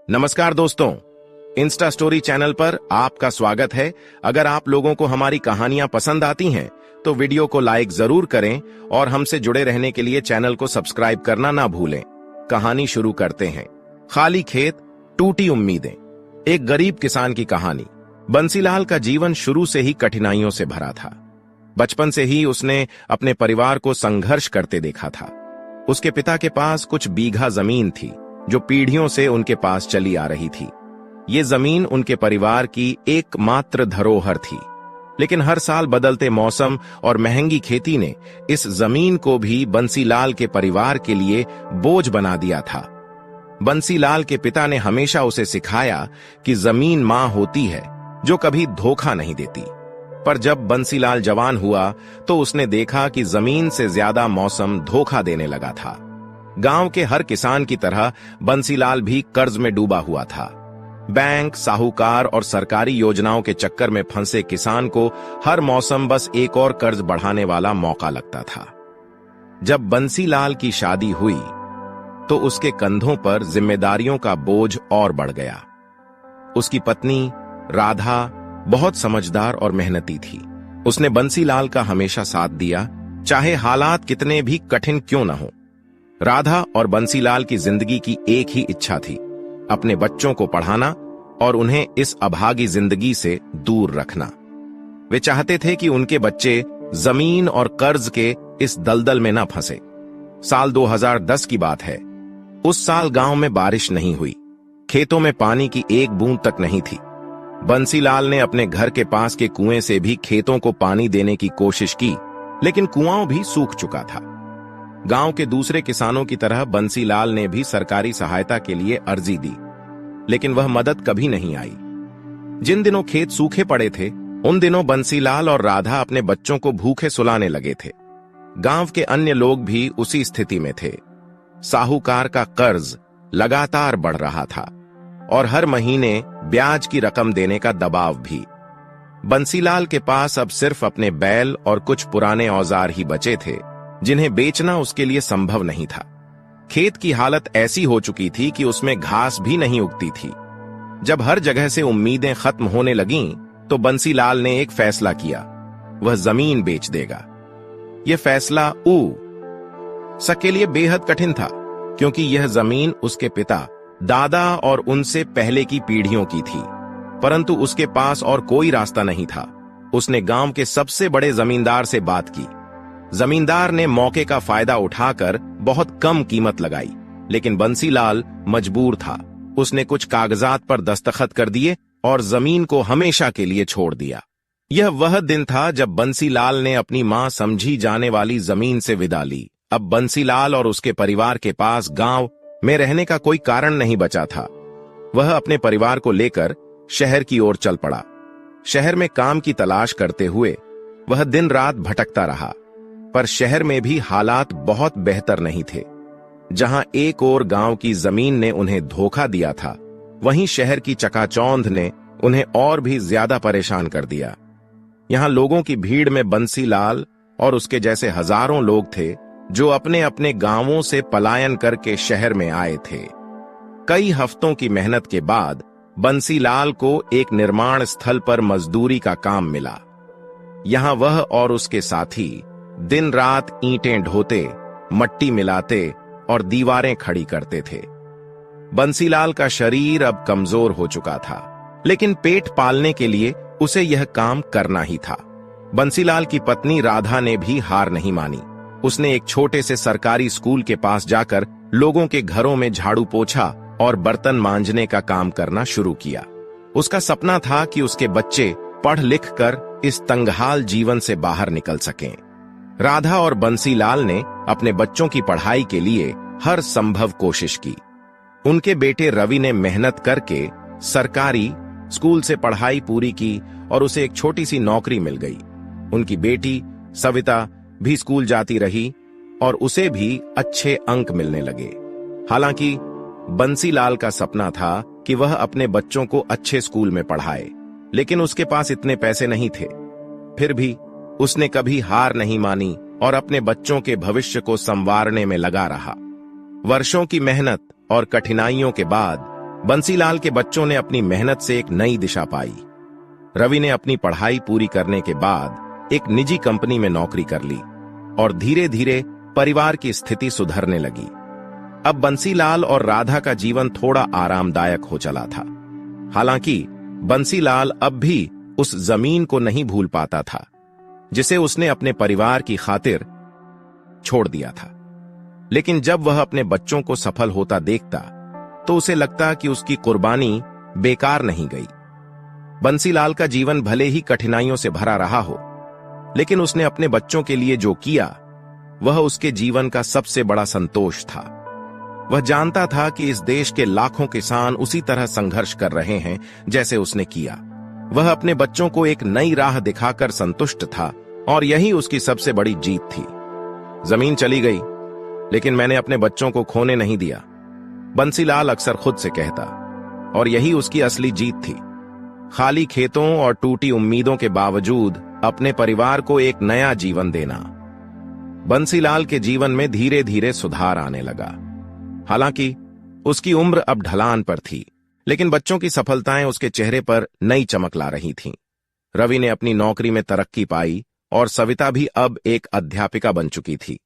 नमस्कार दोस्तों, Insta story channel पर आपका स्वागत है। अगर आप लोगों को हमारी कहानियां पसंद आती हैं तो वीडियो को लाइक जरूर करें और हमसे जुड़े रहने के लिए चैनल को सब्सक्राइब करना ना भूलें। कहानी शुरू करते हैं। खाली खेत, टूटी उम्मीदें। एक गरीब किसान की कहानी। बंसीलाल का जीवन शुरू से ही कठिनाइयों से भरा था। बचपन से ही उसने अपने परिवार को संघर्ष करते देखा था। उसके पिता के पास कुछ बीघा जमीन थी जो पीढ़ियों से उनके पास चली आ रही थी। ये जमीन उनके परिवार की एकमात्र धरोहर थी, लेकिन हर साल बदलते मौसम और महंगी खेती ने इस जमीन को भी बंसीलाल के परिवार के लिए बोझ बना दिया था। बंसीलाल के पिता ने हमेशा उसे सिखाया कि जमीन मां होती है जो कभी धोखा नहीं देती। पर जब बंसीलाल जवान हुआ तो उसने देखा कि जमीन से ज्यादा मौसम धोखा देने लगा था। गांव के हर किसान की तरह बंसीलाल भी कर्ज में डूबा हुआ था। बैंक, साहूकार और सरकारी योजनाओं के चक्कर में फंसे किसान को हर मौसम बस एक और कर्ज बढ़ाने वाला मौका लगता था। जब बंसीलाल की शादी हुई तो उसके कंधों पर जिम्मेदारियों का बोझ और बढ़ गया। उसकी पत्नी राधा बहुत समझदार और मेहनती थी। उसने बंसीलाल का हमेशा साथ दिया, चाहे हालात कितने भी कठिन क्यों न हो। राधा और बंसीलाल की जिंदगी की एक ही इच्छा थी, अपने बच्चों को पढ़ाना और उन्हें इस अभागी जिंदगी से दूर रखना। वे चाहते थे कि उनके बच्चे जमीन और कर्ज के इस दलदल में न फंसे। साल 2010 की बात है। उस साल गांव में बारिश नहीं हुई। खेतों में पानी की एक बूंद तक नहीं थी। बंसीलाल ने अपने घर के पास के कुएं से भी खेतों को पानी देने की कोशिश की, लेकिन कुआं भी सूख चुका था। गांव के दूसरे किसानों की तरह बंसीलाल ने भी सरकारी सहायता के लिए अर्जी दी, लेकिन वह मदद कभी नहीं आई। जिन दिनों खेत सूखे पड़े थे, उन दिनों बंसीलाल और राधा अपने बच्चों को भूखे सुलाने लगे थे। गांव के अन्य लोग भी उसी स्थिति में थे। साहूकार का कर्ज लगातार बढ़ रहा था और हर महीने ब्याज की रकम देने का दबाव भी। बंसीलाल के पास अब सिर्फ अपने बैल और कुछ पुराने औजार ही बचे थे, जिन्हें बेचना उसके लिए संभव नहीं था। खेत की हालत ऐसी हो चुकी थी कि उसमें घास भी नहीं उगती थी। जब हर जगह से उम्मीदें खत्म होने लगीं, तो बंसीलाल ने एक फैसला किया, वह जमीन बेच देगा। यह फैसला उसके लिए बेहद कठिन था, क्योंकि यह जमीन उसके पिता, दादा और उनसे पहले की पीढ़ियों की थी। परंतु उसके पास और कोई रास्ता नहीं था। उसने गांव के सबसे बड़े जमींदार से बात की। जमींदार ने मौके का फायदा उठाकर बहुत कम कीमत लगाई, लेकिन बंसीलाल मजबूर था। उसने कुछ कागजात पर दस्तखत कर दिए और जमीन को हमेशा के लिए छोड़ दिया। यह वह दिन था जब बंसीलाल ने अपनी मां समझी जाने वाली जमीन से विदा ली। अब बंसीलाल और उसके परिवार के पास गांव में रहने का कोई कारण नहीं बचा था। वह अपने परिवार को लेकर शहर की ओर चल पड़ा। शहर में काम की तलाश करते हुए वह दिन रात भटकता रहा, पर शहर में भी हालात बहुत बेहतर नहीं थे। जहां एक ओर गांव की जमीन ने उन्हें धोखा दिया था, वहीं शहर की चकाचौंध ने उन्हें और भी ज्यादा परेशान कर दिया। यहां लोगों की भीड़ में बंसीलाल और उसके जैसे हजारों लोग थे जो अपने अपने गांवों से पलायन करके शहर में आए थे। कई हफ्तों की मेहनत के बाद बंसीलाल को एक निर्माण स्थल पर मजदूरी का काम मिला। यहां वह और उसके साथी दिन रात ईंटें ढोते, मट्टी मिलाते और दीवारें खड़ी करते थे। बंसीलाल का शरीर अब कमजोर हो चुका था, लेकिन पेट पालने के लिए उसे यह काम करना ही था। बंसीलाल की पत्नी राधा ने भी हार नहीं मानी। उसने एक छोटे से सरकारी स्कूल के पास जाकर लोगों के घरों में झाड़ू पोछा और बर्तन मांजने का काम करना शुरू किया। उसका सपना था कि उसके बच्चे पढ़ लिख कर इस तंगहाल जीवन से बाहर निकल सकें। राधा और बंसीलाल ने अपने बच्चों की पढ़ाई के लिए हर संभव कोशिश की। उनके बेटे रवि ने मेहनत करके सरकारी स्कूल से पढ़ाई पूरी की और उसे एक छोटी सी नौकरी मिल गई। उनकी बेटी सविता भी स्कूल जाती रही और उसे भी अच्छे अंक मिलने लगे। हालांकि बंसीलाल का सपना था कि वह अपने बच्चों को अच्छे स्कूल में पढ़ाए, लेकिन उसके पास इतने पैसे नहीं थे। फिर भी उसने कभी हार नहीं मानी और अपने बच्चों के भविष्य को संवारने में लगा रहा। वर्षों की मेहनत और कठिनाइयों के बाद बंसीलाल के बच्चों ने अपनी मेहनत से एक नई दिशा पाई। रवि ने अपनी पढ़ाई पूरी करने के बाद एक निजी कंपनी में नौकरी कर ली और धीरे धीरे परिवार की स्थिति सुधरने लगी। अब बंसीलाल और राधा का जीवन थोड़ा आरामदायक हो चला था। हालांकि बंसीलाल अब भी उस जमीन को नहीं भूल पाता था जिसे उसने अपने परिवार की खातिर छोड़ दिया था। लेकिन जब वह अपने बच्चों को सफल होता देखता तो उसे लगता कि उसकी कुर्बानी बेकार नहीं गई। बंसीलाल का जीवन भले ही कठिनाइयों से भरा रहा हो, लेकिन उसने अपने बच्चों के लिए जो किया वह उसके जीवन का सबसे बड़ा संतोष था। वह जानता था कि इस देश के लाखों किसान उसी तरह संघर्ष कर रहे हैं जैसे उसने किया। वह अपने बच्चों को एक नई राह दिखाकर संतुष्ट था और यही उसकी सबसे बड़ी जीत थी। जमीन चली गई, लेकिन मैंने अपने बच्चों को खोने नहीं दिया, बंसीलाल अक्सर खुद से कहता, और यही उसकी असली जीत थी। खाली खेतों और टूटी उम्मीदों के बावजूद अपने परिवार को एक नया जीवन देना। बंसीलाल के जीवन में धीरे धीरे सुधार आने लगा। हालांकि उसकी उम्र अब ढलान पर थी, लेकिन बच्चों की सफलताएं उसके चेहरे पर नई चमक ला रही थीं। रवि ने अपनी नौकरी में तरक्की पाई और सविता भी अब एक अध्यापिका बन चुकी थी।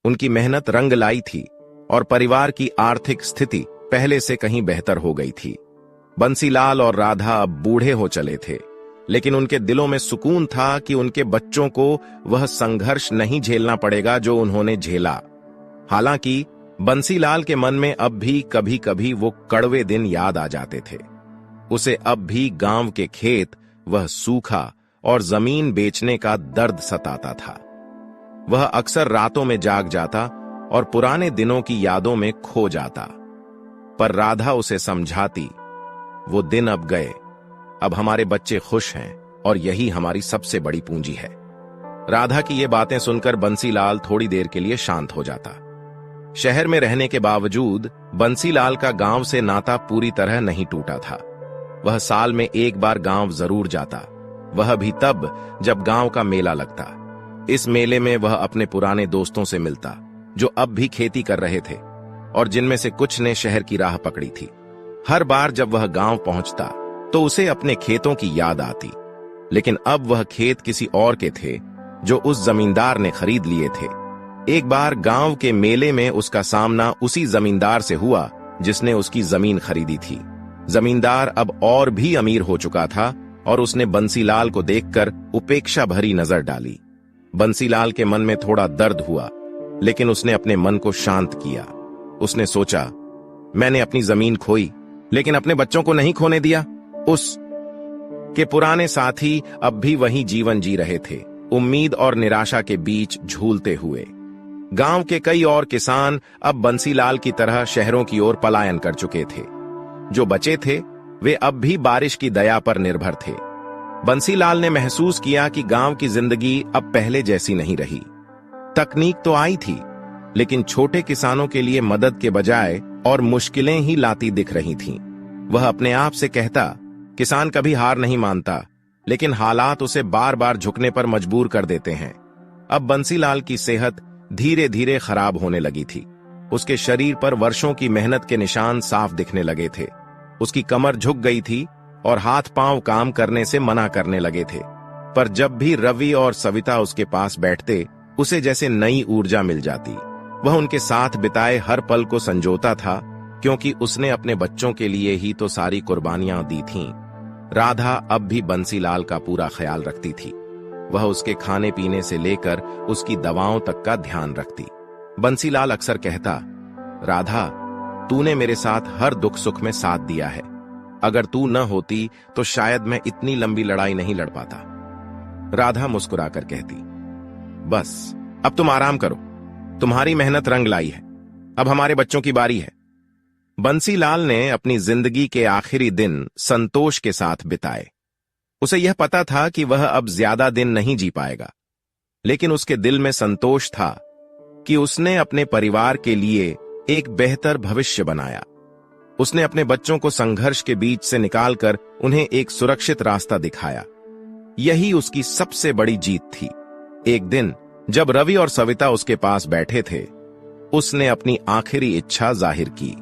उनकी मेहनत रंग लाई थी और परिवार की आर्थिक स्थिति पहले से कहीं बेहतर हो गई थी। बंसीलाल और राधा अब बूढ़े हो चले थे, लेकिन उनके दिलों में सुकून था कि उनके बच्चों को वह संघर्ष नहीं झेलना पड़ेगा जो उन्होंने झेला। हालांकि बंसीलाल के मन में अब भी कभी कभी वो कड़वे दिन याद आ जाते थे। उसे अब भी गांव के खेत, वह सूखा और जमीन बेचने का दर्द सताता था। वह अक्सर रातों में जाग जाता और पुराने दिनों की यादों में खो जाता, पर राधा उसे समझाती, वो दिन अब गए, अब हमारे बच्चे खुश हैं और यही हमारी सबसे बड़ी पूंजी है। राधा की ये बातें सुनकर बंसीलाल थोड़ी देर के लिए शांत हो जाता। शहर में रहने के बावजूद बंसीलाल का गांव से नाता पूरी तरह नहीं टूटा था। वह साल में एक बार गांव जरूर जाता, वह भी तब जब गांव का मेला लगता। इस मेले में वह अपने पुराने दोस्तों से मिलता जो अब भी खेती कर रहे थे और जिनमें से कुछ ने शहर की राह पकड़ी थी। हर बार जब वह गांव पहुंचता तो उसे अपने खेतों की याद आती, लेकिन अब वह खेत किसी और के थे जो उस जमींदार ने खरीद लिए थे। एक बार गांव के मेले में उसका सामना उसी जमींदार से हुआ जिसने उसकी जमीन खरीदी थी। जमींदार अब और भी अमीर हो चुका था और उसने बंसीलाल को देखकर उपेक्षा भरी नजर डाली। बंसीलाल के मन में थोड़ा दर्द हुआ, लेकिन उसने अपने मन को शांत किया। उसने सोचा, मैंने अपनी जमीन खोई, लेकिन अपने बच्चों को नहीं खोने दिया। उस के पुराने साथी अब भी वही जीवन जी रहे थे, उम्मीद और निराशा के बीच झूलते हुए। गांव के कई और किसान अब बंसीलाल की तरह शहरों की ओर पलायन कर चुके थे। जो बचे थे वे अब भी बारिश की दया पर निर्भर थे। बंसीलाल ने महसूस किया कि गांव की जिंदगी अब पहले जैसी नहीं रही। तकनीक तो आई थी, लेकिन छोटे किसानों के लिए मदद के बजाय और मुश्किलें ही लाती दिख रही थीं। वह अपने आप से कहता, किसान कभी हार नहीं मानता, लेकिन हालात उसे बार बार झुकने पर मजबूर कर देते हैं। अब बंसीलाल की सेहत धीरे धीरे खराब होने लगी थी। उसके शरीर पर वर्षों की मेहनत के निशान साफ दिखने लगे थे। उसकी कमर झुक गई थी और हाथ पांव काम करने से मना करने लगे थे। पर जब भी रवि और सविता उसके पास बैठते, उसे जैसे नई ऊर्जा मिल जाती। वह उनके साथ बिताए हर पल को संजोता था, क्योंकि उसने अपने बच्चों के लिए ही तो सारी कुर्बानियां दी थीं। राधा अब भी बंसीलाल का पूरा ख्याल रखती थी। वह उसके खाने पीने से लेकर उसकी दवाओं तक का ध्यान रखती। बंसीलाल अक्सर कहता, राधा, तूने मेरे साथ हर दुख सुख में साथ दिया है। अगर तू न होती तो शायद मैं इतनी लंबी लड़ाई नहीं लड़ पाता। राधा मुस्कुराकर कहती, बस अब तुम आराम करो, तुम्हारी मेहनत रंग लाई है, अब हमारे बच्चों की बारी है। बंसीलाल ने अपनी जिंदगी के आखिरी दिन संतोष के साथ बिताए। उसे यह पता था कि वह अब ज्यादा दिन नहीं जी पाएगा, लेकिन उसके दिल में संतोष था कि उसने अपने परिवार के लिए एक बेहतर भविष्य बनाया। उसने अपने बच्चों को संघर्ष के बीच से निकालकर उन्हें एक सुरक्षित रास्ता दिखाया। यही उसकी सबसे बड़ी जीत थी। एक दिन जब रवि और सविता उसके पास बैठे थे, उसने अपनी आखिरी इच्छा जाहिर की।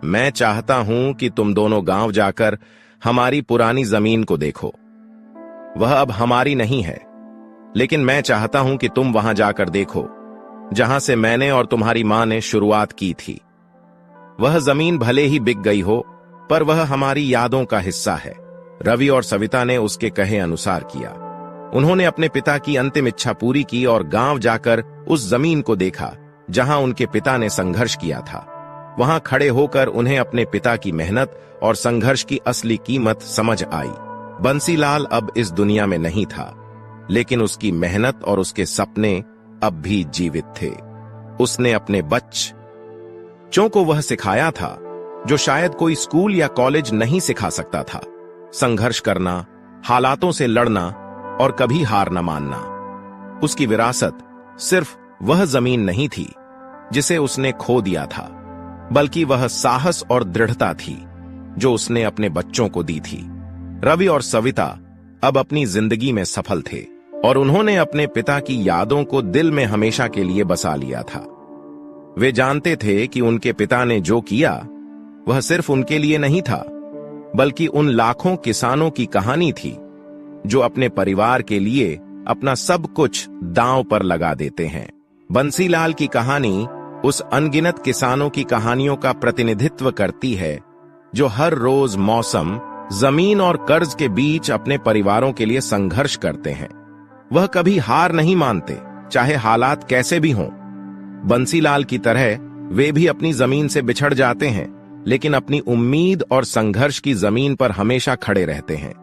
मैं चाहता हूं कि तुम दोनों गांव जाकर हमारी पुरानी जमीन को देखो। वह अब हमारी नहीं है, लेकिन मैं चाहता हूं कि तुम वहां जाकर देखो जहां से मैंने और तुम्हारी मां ने शुरुआत की थी। वह जमीन भले ही बिक गई हो, पर वह हमारी यादों का हिस्सा है। रवि और सविता ने उसके कहे अनुसार किया। उन्होंने अपने पिता की अंतिम इच्छा पूरी की और गांव जाकर उस जमीन को देखा जहां उनके पिता ने संघर्ष किया था। वहां खड़े होकर उन्हें अपने पिता की मेहनत और संघर्ष की असली कीमत समझ आई। बंसीलाल अब इस दुनिया में नहीं था, लेकिन उसकी मेहनत और उसके सपने अब भी जीवित थे। उसने अपने बच्चों को वह सिखाया था जो शायद कोई स्कूल या कॉलेज नहीं सिखा सकता था। संघर्ष करना, हालातों से लड़ना और कभी हार न मानना। उसकी विरासत सिर्फ वह जमीन नहीं थी जिसे उसने खो दिया था, बल्कि वह साहस और दृढ़ता थी जो उसने अपने बच्चों को दी थी। रवि और सविता अब अपनी जिंदगी में सफल थे और उन्होंने अपने पिता की यादों को दिल में हमेशा के लिए बसा लिया था। वे जानते थे कि उनके पिता ने जो किया वह सिर्फ उनके लिए नहीं था, बल्कि उन लाखों किसानों की कहानी थी जो अपने परिवार के लिए अपना सब कुछ दांव पर लगा देते हैं। बंसीलाल की कहानी उस अनगिनत किसानों की कहानियों का प्रतिनिधित्व करती है जो हर रोज मौसम, जमीन और कर्ज के बीच अपने परिवारों के लिए संघर्ष करते हैं। वह कभी हार नहीं मानते, चाहे हालात कैसे भी हों। बंसीलाल की तरह वे भी अपनी जमीन से बिछड़ जाते हैं, लेकिन अपनी उम्मीद और संघर्ष की जमीन पर हमेशा खड़े रहते हैं।